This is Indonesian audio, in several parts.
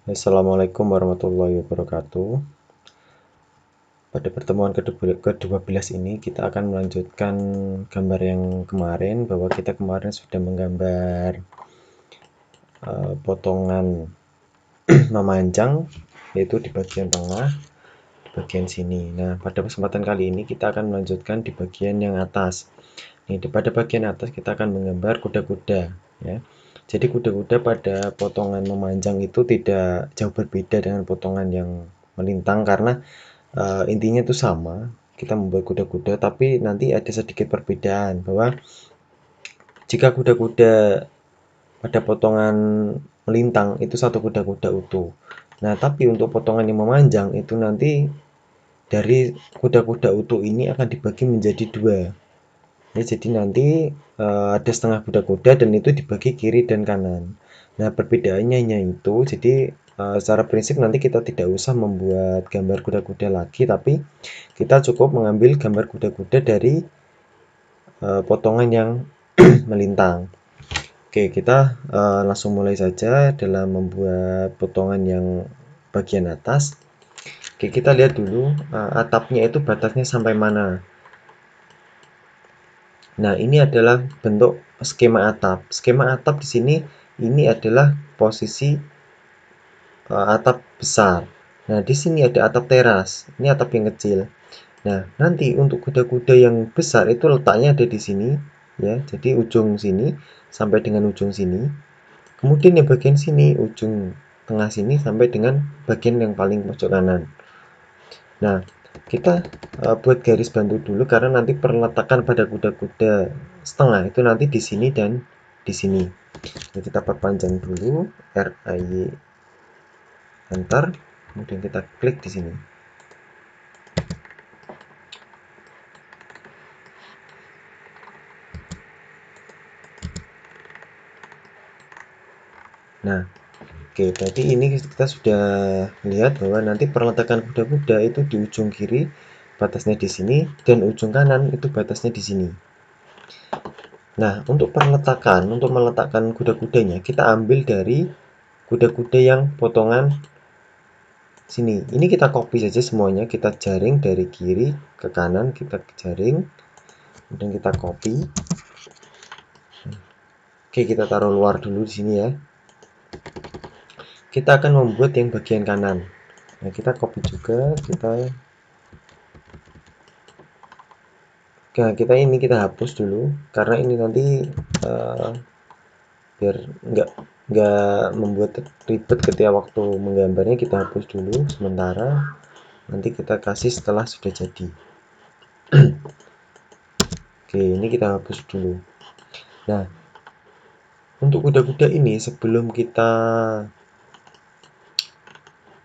Assalamualaikum warahmatullahi wabarakatuh. Pada pertemuan ke-12 ini kita akan melanjutkan gambar yang kemarin, bahwa kita kemarin sudah menggambar potongan memanjang, yaitu di bagian tengah, di bagian sini. Nah, pada kesempatan kali ini kita akan melanjutkan di bagian yang atas. Pada bagian atas kita akan menggambar kuda-kuda, ya. Jadi kuda-kuda pada potongan memanjang itu tidak jauh berbeda dengan potongan yang melintang, karena intinya itu sama, kita membuat kuda-kuda, tapi nanti ada sedikit perbedaan, bahwa jika kuda-kuda pada potongan melintang itu satu kuda-kuda utuh. Nah, tapi untuk potongan yang memanjang itu nanti dari kuda-kuda utuh ini akan dibagi menjadi dua. Ya, jadi nanti ada setengah kuda-kuda dan itu dibagi kiri dan kanan. Nah, perbedaannya hanya itu. Jadi secara prinsip nanti kita tidak usah membuat gambar kuda-kuda lagi, tapi kita cukup mengambil gambar kuda-kuda dari potongan yang melintang. Oke, kita langsung mulai saja dalam membuat potongan yang bagian atas. Oke, kita lihat dulu atapnya itu batasnya sampai mana. Nah, ini adalah bentuk skema atap. Skema atap di sini ini adalah posisi atap besar. Nah, di sini ada atap teras. Ini atap yang kecil. Nah, nanti untuk kuda-kuda yang besar itu letaknya ada di sini, ya. Jadi ujung sini sampai dengan ujung sini. Kemudian yang bagian sini, ujung tengah sini sampai dengan bagian yang paling pojok kanan. Nah, kita buat garis bantu dulu, karena nanti perletakan pada kuda-kuda setengah itu nanti di sini dan di sini. Jadi kita perpanjang dulu RAY, enter, kemudian kita klik di sini. Nah, oke, berarti ini kita sudah lihat bahwa nanti perletakan kuda-kuda itu di ujung kiri batasnya di sini, dan ujung kanan itu batasnya di sini. Nah, untuk meletakkan kuda-kudanya, kita ambil dari kuda-kuda yang potongan sini. Ini kita copy saja semuanya, kita jaring dari kiri ke kanan, kita jaring, kemudian kita copy. Oke, kita taruh luar dulu di sini ya. Kita akan membuat yang bagian kanan. Nah, kita copy juga, kita hapus dulu, karena ini nanti biar nggak membuat ribet ketika waktu menggambarnya. Kita hapus dulu sementara, nanti kita kasih setelah sudah jadi. Oke, ini kita hapus dulu. Nah, untuk kuda-kuda ini sebelum kita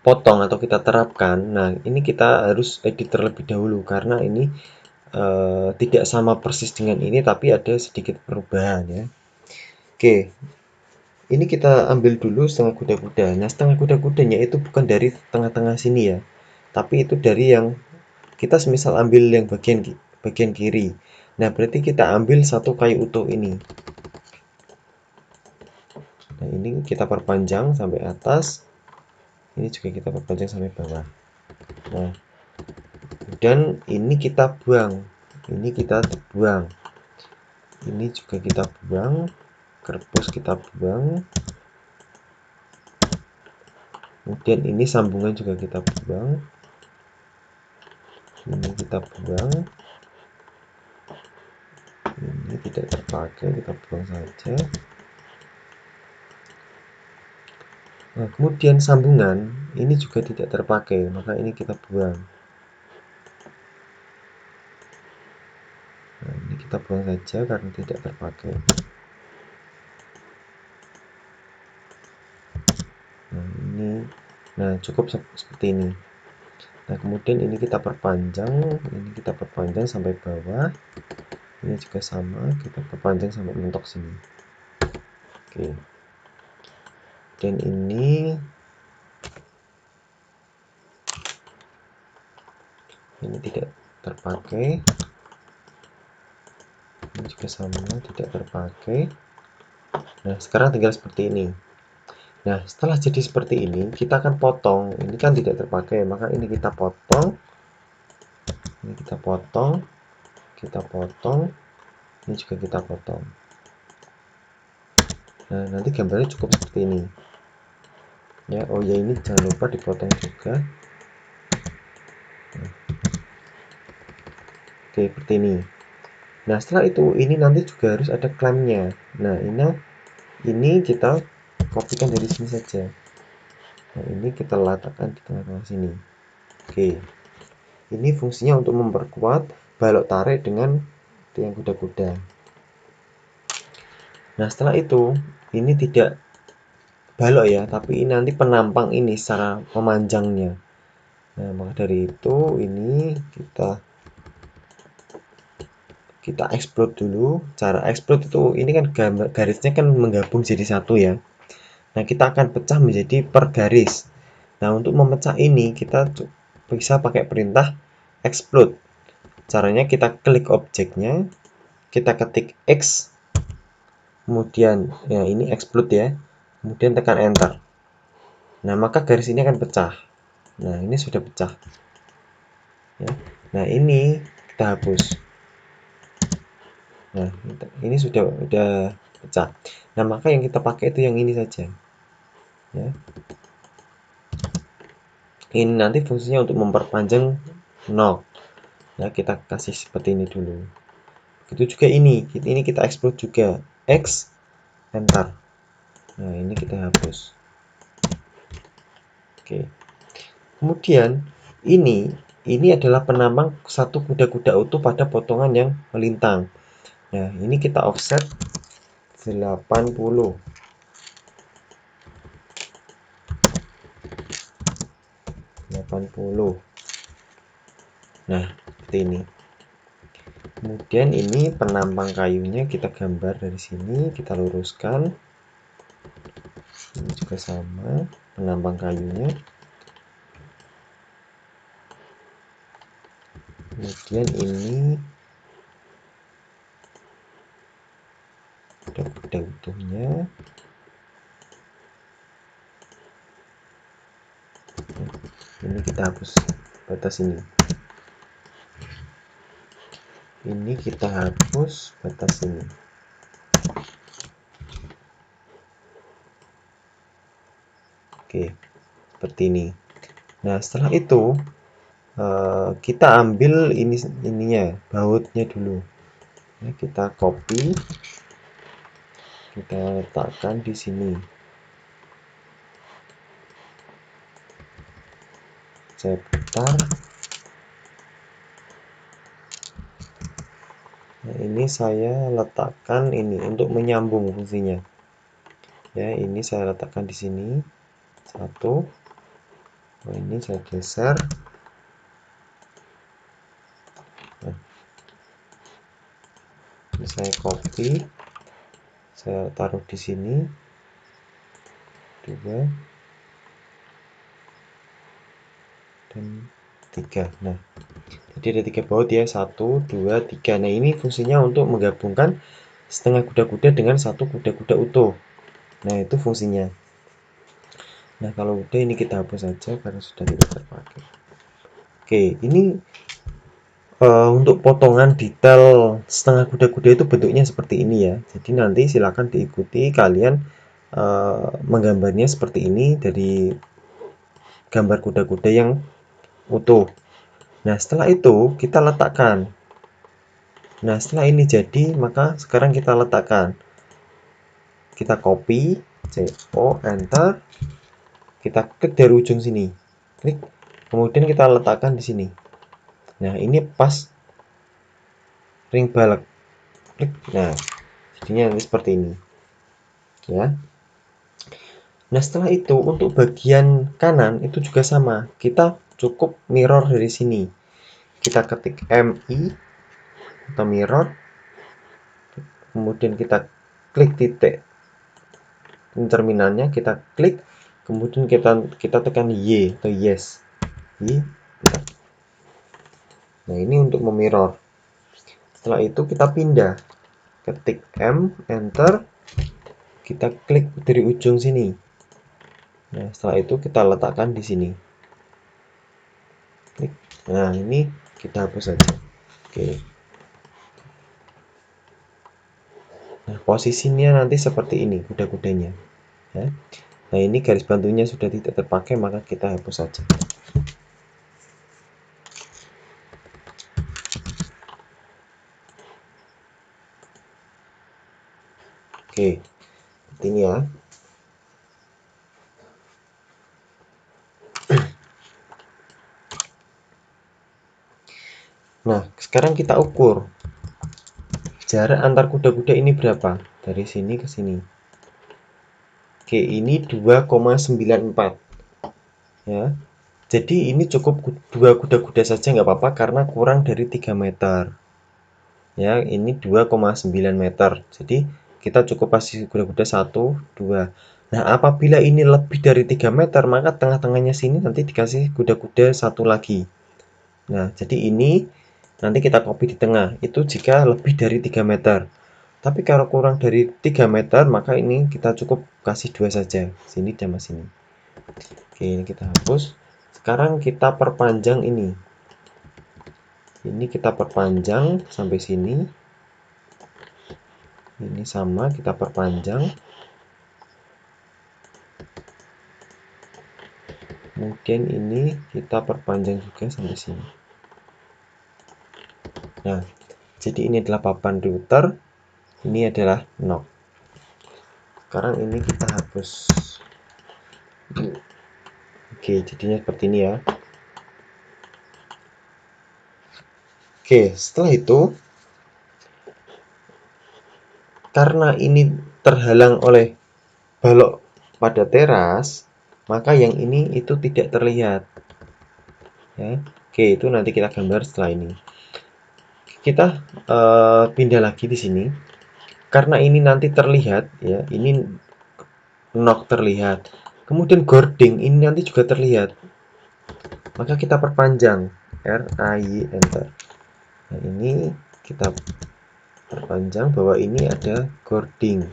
potong atau kita terapkan, nah ini kita harus edit terlebih dahulu, karena ini tidak sama persis dengan ini, tapi ada sedikit perubahan ya. Oke, ini kita ambil dulu setengah kuda-kuda. Nah, setengah kuda-kudanya itu bukan dari tengah-tengah sini ya, tapi itu dari yang kita semisal ambil yang bagian kiri. Nah, berarti kita ambil satu kayu utuh ini. Nah, ini kita perpanjang sampai atas. Ini juga kita perpanjang sampai bawah. Nah, dan ini kita buang. Ini kita buang. Ini juga kita buang. Kerpus kita buang. Kemudian ini sambungan juga kita buang. Ini kita buang. Ini tidak terpakai, kita buang saja. Nah, kemudian sambungan ini juga tidak terpakai, maka ini kita buang. Nah, ini kita buang saja karena tidak terpakai. Nah, cukup seperti ini. Nah, kemudian ini kita perpanjang sampai bawah. Ini juga sama, kita perpanjang sampai mentok sini. Oke. Dan ini tidak terpakai. Ini juga sama, tidak terpakai. Nah, sekarang tinggal seperti ini. Nah, setelah jadi seperti ini, kita akan potong. Ini kan tidak terpakai, maka ini kita potong. Ini kita potong, ini juga kita potong. Nah, nanti gambarnya cukup seperti ini. Ya, oh ya, ini jangan lupa dipotong juga. Oke, seperti ini. Nah, setelah itu ini nanti juga harus ada klaimnya. Nah, ini kita kopikan dari sini saja. Nah, ini kita letakkan di tengah-tengah sini. Oke. Ini fungsinya untuk memperkuat balok tarik dengan tiang kuda-kuda. Nah, setelah itu ini tidak balok ya, tapi ini nanti penampang ini secara memanjangnya. Nah, maka dari itu ini kita explode dulu. Cara explode itu ini kan garisnya kan menggabung jadi satu ya. Nah, kita akan pecah menjadi per garis. Nah, untuk memecah ini kita bisa pakai perintah explode. Caranya kita klik objeknya, kita ketik X, kemudian ya ini explode ya. Kemudian tekan enter. Nah, maka garis ini akan pecah. Nah, ini sudah pecah. Ya. Nah, ini kita hapus. Nah, ini sudah pecah. Nah, maka yang kita pakai itu yang ini saja. Ya. Ini nanti fungsinya untuk memperpanjang knob. Ya, kita kasih seperti ini dulu. Begitu juga ini kita explode juga. X enter. Nah, ini kita hapus. Oke. Kemudian ini adalah penampang satu kuda-kuda utuh pada potongan yang melintang. Nah, ini kita offset 80. Nah, seperti ini. Kemudian ini penampang kayunya kita gambar dari sini, kita luruskan. Ini juga sama, penampang kayunya. Kemudian ini kuda utuhnya. Ini kita hapus batas ini. Ini kita hapus batas ini. Oke, seperti ini. Nah, setelah itu kita ambil ininya, bautnya dulu. Nah, kita copy, kita letakkan di sini. Saya putar. Nah, ini saya letakkan ini untuk menyambung fungsinya. Ya, ini saya letakkan di sini. Satu. Nah, ini saya geser. Nah, ini saya copy. Saya taruh di sini. 2 dan 3. Nah, jadi ada 3 baut ya, 1, 2, 3. Nah, ini fungsinya untuk menggabungkan setengah kuda-kuda dengan satu kuda-kuda utuh. Nah, itu fungsinya. Nah, kalau udah ini kita hapus saja karena sudah tidak terpakai. Oke, ini untuk potongan detail setengah kuda-kuda itu bentuknya seperti ini ya. Jadi nanti silakan diikuti kalian menggambarnya seperti ini dari gambar kuda-kuda yang utuh. Nah, setelah itu kita letakkan. Nah, setelah ini jadi, maka sekarang kita letakkan. Kita copy, CO, enter. Kita klik dari ujung sini. Klik. Kemudian kita letakkan di sini. Nah, ini pas ring balok. Klik. Nah, jadinya nanti seperti ini. Ya. Nah, setelah itu untuk bagian kanan itu juga sama. Kita cukup mirror dari sini. Kita ketik MI atau mirror. Kemudian kita klik titik terminalnya, kita klik, kemudian kita tekan Y atau yes. Y. Nah, ini untuk memirror. Setelah itu kita pindah. Ketik M, enter. Kita klik dari ujung sini. Nah, setelah itu kita letakkan di sini. Nah, ini kita hapus saja. Oke. Nah, posisinya nanti seperti ini kuda-kudanya. Ya. Nah, ini garis bantunya sudah tidak terpakai, maka kita hapus saja. Oke, seperti ini ya. Nah, sekarang kita ukur jarak antar kuda-kuda ini berapa dari sini ke sini. Oke, ini 2,94 ya. Jadi ini cukup dua kuda-kuda saja nggak apa-apa karena kurang dari 3 meter. Ya, ini 2,9 meter. Jadi kita cukup kasih kuda-kuda 1, 2. Nah, apabila ini lebih dari 3 meter, maka tengah-tengahnya sini nanti dikasih kuda-kuda satu lagi. Nah, jadi ini nanti kita copy di tengah. Itu jika lebih dari 3 meter. Tapi kalau kurang dari 3 meter, maka ini kita cukup kasih 2 saja. Sini sama sini. Oke, ini kita hapus. Sekarang kita perpanjang ini. Ini kita perpanjang sampai sini. Ini sama, kita perpanjang. Mungkin ini kita perpanjang juga sampai sini. Nah, jadi ini adalah papan router. Ini adalah knob. Sekarang ini kita hapus. Oke, jadinya seperti ini ya. Oke, setelah itu karena ini terhalang oleh balok pada teras, maka yang ini itu tidak terlihat. Ya. Oke, itu nanti kita gambar setelah ini. Kita pindah lagi di sini. Karena ini nanti terlihat ya, ini knock terlihat. Kemudian gording ini nanti juga terlihat. Maka kita perpanjang RAY enter. Nah, ini kita perpanjang bahwa ini ada gording.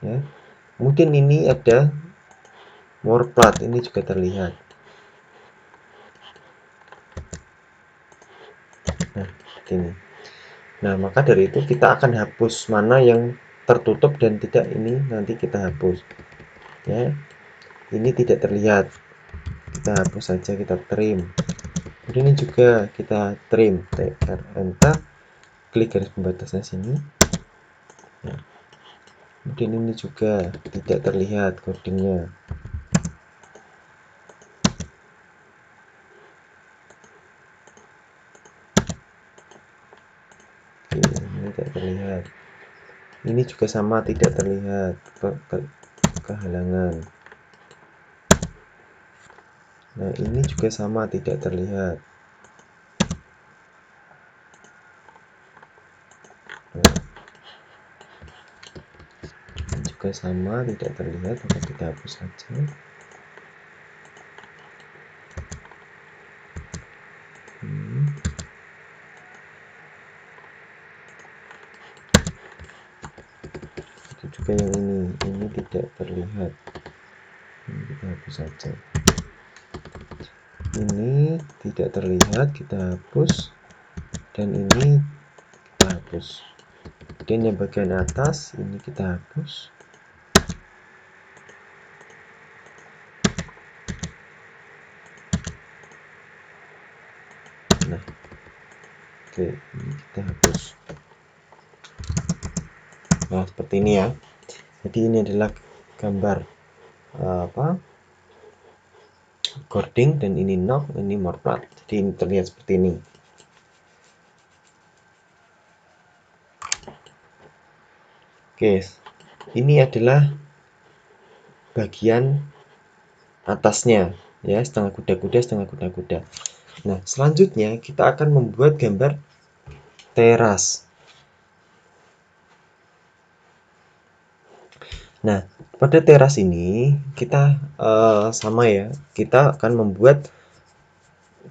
Ya. Kemudian ini ada more plat, ini juga terlihat. Nah, ini. Nah, maka dari itu kita akan hapus mana yang tertutup dan tidak, ini nanti kita hapus. Ya. Ini tidak terlihat. Kita hapus saja, kita trim. Kemudian ini juga kita trim, TR enter, klik garis pembatasnya sini. Nah, kemudian ini juga tidak terlihat codingnya. Oke, ini tidak terlihat. Ini juga sama, tidak terlihat kehalangan. Nah, ini juga sama, tidak terlihat. Nah, ini juga sama, tidak terlihat, maka kita hapus saja. Itu juga yang ini tidak terlihat. Ini kita hapus saja. Ini tidak terlihat, kita hapus. Dan ini kita hapus. Dan yang bagian atas ini kita hapus. Nah, oke, ini kita hapus. Nah, seperti ini ya. Jadi ini adalah gambar cording, dan ini knob, ini more plat. Jadi ini terlihat seperti ini. Oke, ini adalah bagian atasnya ya, setengah kuda-kuda, setengah kuda-kuda. Nah, selanjutnya kita akan membuat gambar teras. Nah, pada teras ini kita sama ya, kita akan membuat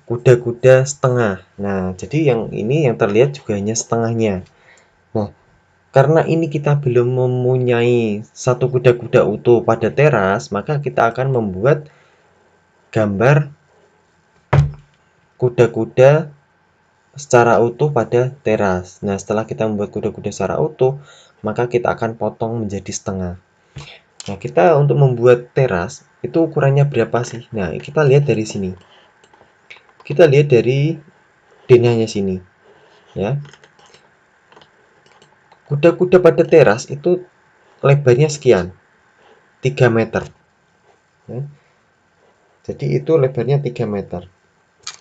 kuda-kuda setengah. Nah, jadi yang ini yang terlihat juga hanya setengahnya. Nah, Karena ini kita belum mempunyai satu kuda-kuda utuh pada teras, maka kita akan membuat gambar kuda-kuda secara utuh pada teras. Nah, setelah kita membuat kuda-kuda secara utuh, maka kita akan potong menjadi setengah. Nah, kita untuk membuat teras itu ukurannya berapa sih? Nah, kita lihat dari sini. Kita lihat dari denahnya sini, ya. Kuda-kuda pada teras itu lebarnya sekian, 3 meter. Ya. Jadi itu lebarnya 3 meter.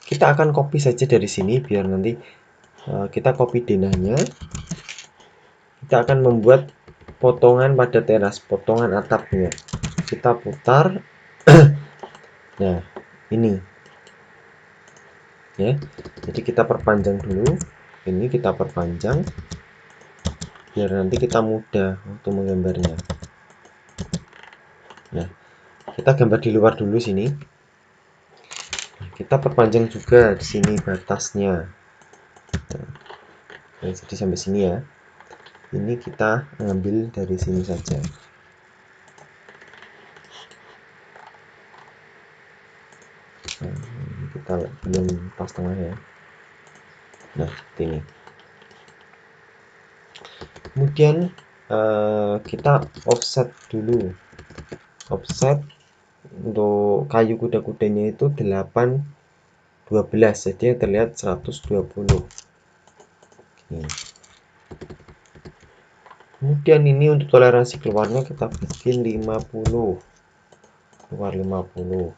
Kita akan copy saja dari sini biar nanti kita copy denahnya. Kita akan membuat potongan pada teras, potongan atapnya. Kita putar. Nah, ini. Ya. Jadi kita perpanjang dulu. Ini kita perpanjang biar nanti kita mudah untuk menggambarnya. Nah, kita gambar di luar dulu sini. Kita perpanjang juga di sini batasnya. Nah, jadi sampai sini ya. Ini kita ambil dari sini saja. Nah, kita belum pas tengah ya. Nah, ini. Kemudian kita offset dulu. Offset untuk kayu kuda-kudanya itu 812, jadi terlihat 120. Ini. Kemudian ini untuk toleransi keluarnya kita bikin 50. Keluar 50.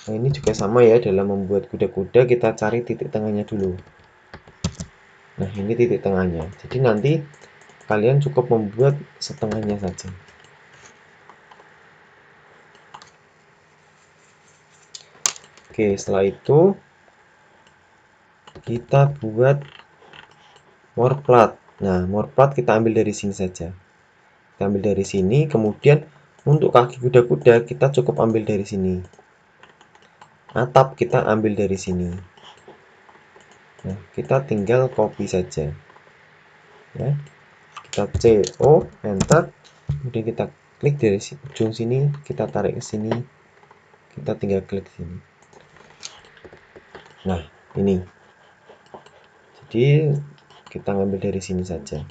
Nah, ini juga sama ya, dalam membuat kuda-kuda kita cari titik tengahnya dulu. Nah, ini titik tengahnya. Jadi nanti kalian cukup membuat setengahnya saja. Oke, setelah itu kita buat more plat. Nah, more plat kita ambil dari sini saja. Kita ambil dari sini, kemudian untuk kaki kuda-kuda kita cukup ambil dari sini. Atap kita ambil dari sini. Nah, kita tinggal copy saja. Ya. Kita CO, enter. Kemudian kita klik dari ujung sini, kita tarik ke sini. Kita tinggal klik sini. Nah, ini. Jadi kita ngambil dari sini saja.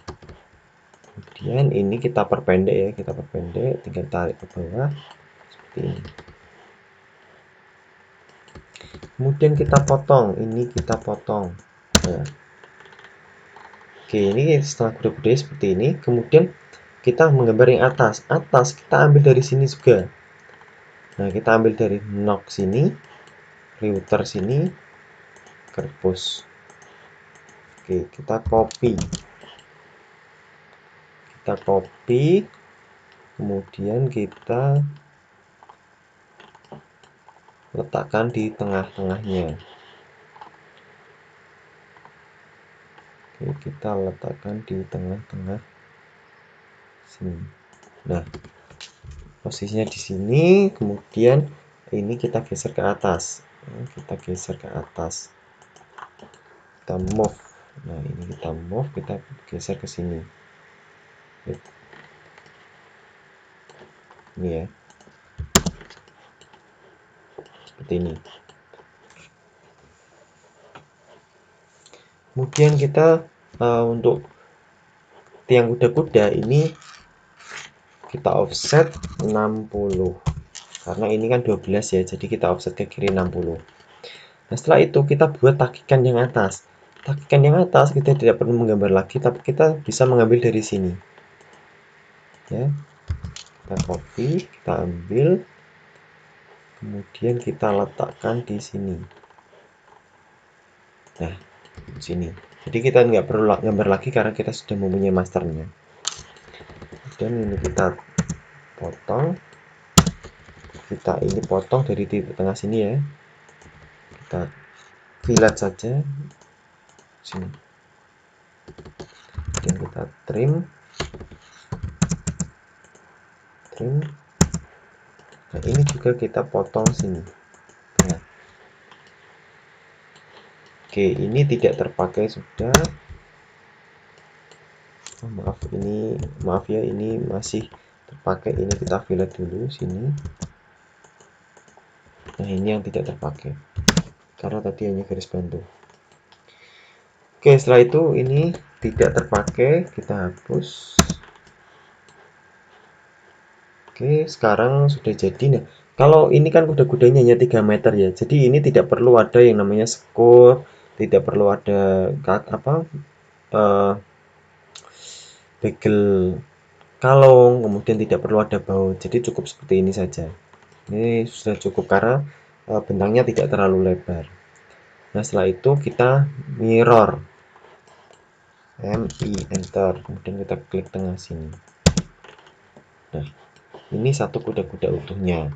Kemudian ini kita perpendek ya, kita perpendek, tinggal tarik ke bawah seperti ini. Kemudian kita potong, ini kita potong. Nah. Oke, ini setelah kuda-kuda seperti ini. Kemudian kita menggambar yang atas. Atas kita ambil dari sini juga. Nah, kita ambil dari nok sini, router sini, kerbos. Oke, kita copy. Kita copy, kemudian kita letakkan di tengah-tengahnya. Oke, kita letakkan di tengah-tengah sini. Nah, posisinya di sini, kemudian ini kita geser ke atas. Kita geser ke atas. Kita move. Nah, ini kita move, kita geser ke sini. Ini ya. Seperti ini. Kemudian kita untuk tiang kuda-kuda ini kita offset 60. Karena ini kan 12 ya, jadi kita offset ke kiri 60. Nah, setelah itu kita buat takikan yang atas. Takikan yang atas kita tidak perlu menggambar lagi, tapi kita bisa mengambil dari sini. Ya. Kita copy, kita ambil, kemudian kita letakkan di sini. Nah, di sini. Jadi kita nggak perlu gambar lagi karena kita sudah mempunyai masternya. Dan ini kita potong. Kita ini potong dari titik tengah sini ya. Kita fillet saja sini. Dan kita trim. Nah, ini juga kita potong sini. Nah. Oke, ini tidak terpakai sudah. maaf ya, ini masih terpakai. Ini kita fillet dulu sini. Nah, ini yang tidak terpakai karena tadi hanya garis bantu. Oke, setelah itu ini tidak terpakai, kita hapus. Oke, sekarang sudah jadi. Nah, kalau ini kan kuda-kudanya hanya 3 meter ya, jadi ini tidak perlu ada yang namanya skor, tidak perlu ada eh, bagel kalung, kemudian tidak perlu ada baut, jadi cukup seperti ini saja. Ini sudah cukup karena bentangnya tidak terlalu lebar. Nah, setelah itu kita mirror, enter, kemudian kita klik tengah sini. Nah, ini satu kuda-kuda utuhnya.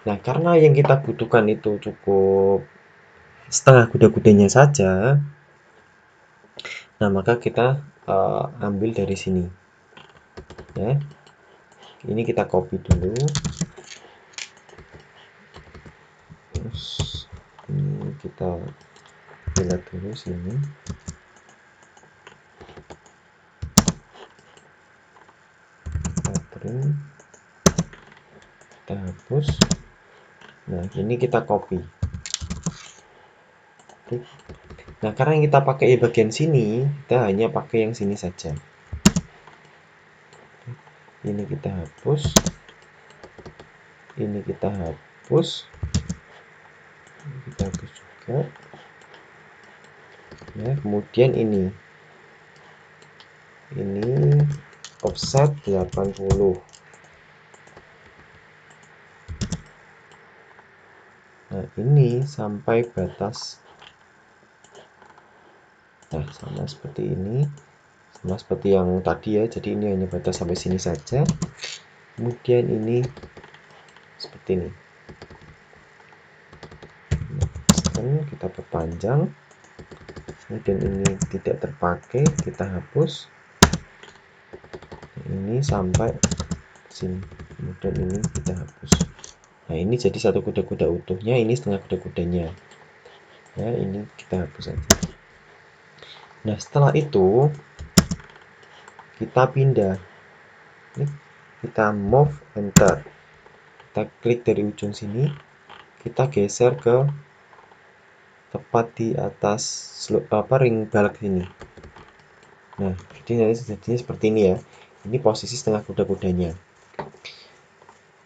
Nah, karena yang kita butuhkan itu cukup setengah kuda-kudanya saja, nah maka kita ambil dari sini. Ya, ini kita copy dulu. Terus ini kita lihat dulu sini. Kita hapus. Nah, ini kita copy. Nah, karena yang kita pakai bagian sini, kita hanya pakai yang sini saja. Ini kita hapus. Ini kita hapus. Kita hapus juga. Ya, kemudian ini offset 80. Nah, ini sampai batas. Nah, sama seperti ini, sama seperti yang tadi ya, jadi ini hanya batas sampai sini saja. Kemudian ini seperti ini. Nah, kita perpanjang. Kemudian ini tidak terpakai, kita hapus. Ini sampai sini, kemudian ini kita hapus. Nah, ini jadi satu kuda-kuda utuhnya, ini setengah kuda-kudanya. Ya, ini kita hapus saja. Nah, setelah itu kita pindah. Ini kita move, enter. Kita klik dari ujung sini, kita geser ke tepat di atas ring balk ini. Nah, jadinya seperti ini ya. Ini posisi setengah kuda-kudanya.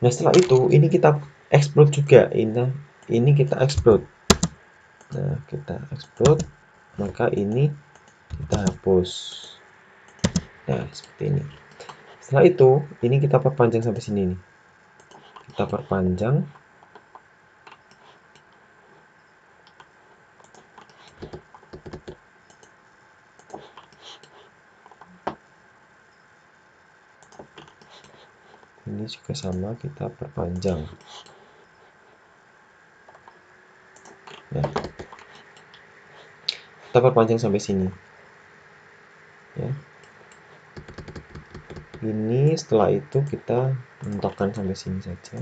Nah, setelah itu ini kita explode juga. Ini kita explode. Nah, kita explode, maka ini kita hapus. Nah, seperti ini. Setelah itu ini kita perpanjang sampai sini nih. Kita perpanjang. Ini juga sama, kita perpanjang. Ya. Kita perpanjang sampai sini. Ya. Ini setelah itu kita mentokkan sampai sini saja.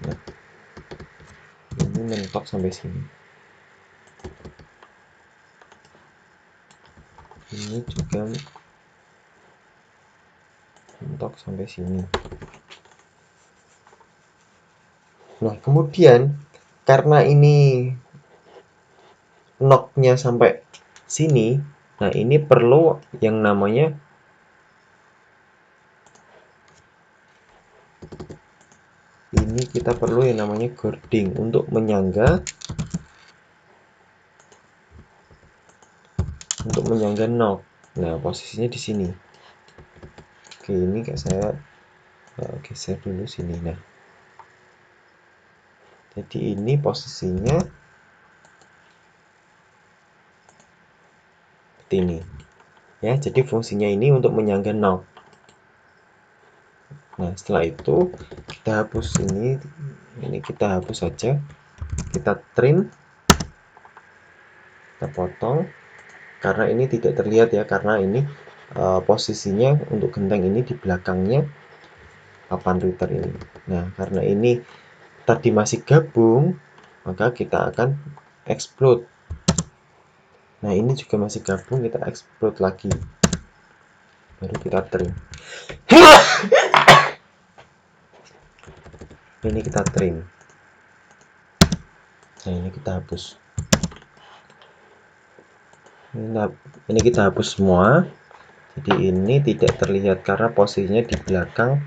Nah, ini mentok sampai sini. Ini juga mentok sampai sini. Nah, kemudian karena ini knocknya sampai sini, nah ini perlu yang namanya kita perlu yang namanya gording untuk menyangga knock. Nah, posisinya di sini. Oke, ini kayak saya geser dulu sini. Nah, jadi ini posisinya seperti ini. Ya, jadi fungsinya ini untuk menyangga knock. Nah, setelah itu kita hapus ini kita hapus saja. Kita trim, kita potong karena ini tidak terlihat ya, karena ini posisinya untuk genteng ini di belakangnya papan router ini. Nah, karena ini tadi masih gabung, maka kita akan explode. Nah, ini juga masih gabung, kita extrude lagi. Baru kita trim. Ini kita trim. Nah, ini kita hapus. Ini kita hapus semua. Jadi ini tidak terlihat karena posisinya di belakang.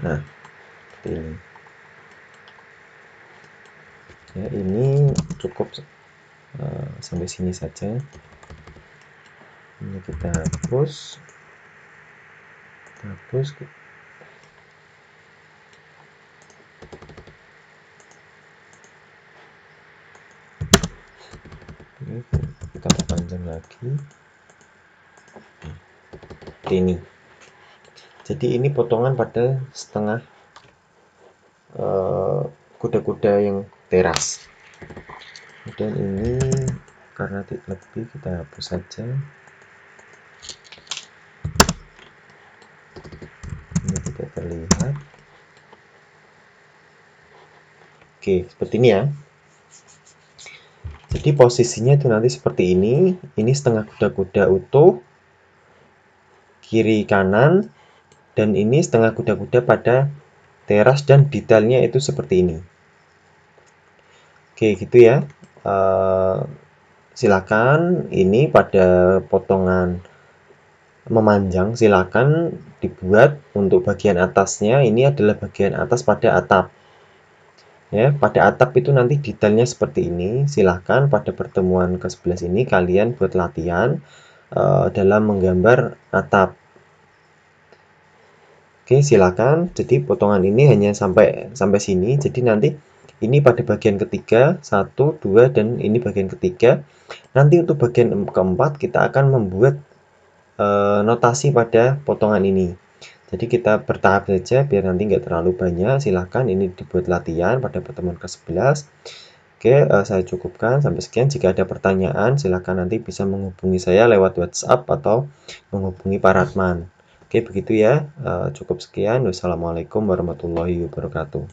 Nah, seperti ini. Ya, ini cukup sampai sini saja. Ini kita hapus. Ini kita panjang lagi. Ini. Jadi ini potongan pada setengah kuda-kuda yang teras. Dan ini karena tidak lebih, kita hapus saja. Ini tidak terlihat. Oke, seperti ini ya. Jadi posisinya itu nanti seperti ini. Ini setengah kuda-kuda utuh, kiri kanan, dan ini setengah kuda-kuda pada teras, dan detailnya itu seperti ini. Oke, gitu ya. Silakan ini pada potongan memanjang, silakan dibuat untuk bagian atasnya. Ini adalah bagian atas pada atap. Ya, pada atap itu nanti detailnya seperti ini. Silahkan pada pertemuan ke-11 ini kalian buat latihan dalam menggambar atap. Oke, silakan. Jadi potongan ini hanya sampai sini. Jadi nanti ini pada bagian ketiga, 1, 2, dan ini bagian ketiga. Nanti untuk bagian keempat kita akan membuat notasi pada potongan ini. Jadi kita bertahap saja biar nanti nggak terlalu banyak. Silahkan ini dibuat latihan pada pertemuan ke-11. Oke, saya cukupkan sampai sekian. Jika ada pertanyaan, silahkan nanti bisa menghubungi saya lewat WhatsApp atau menghubungi Pak Ratman. Oke, begitu ya. Cukup sekian. Wassalamualaikum warahmatullahi wabarakatuh.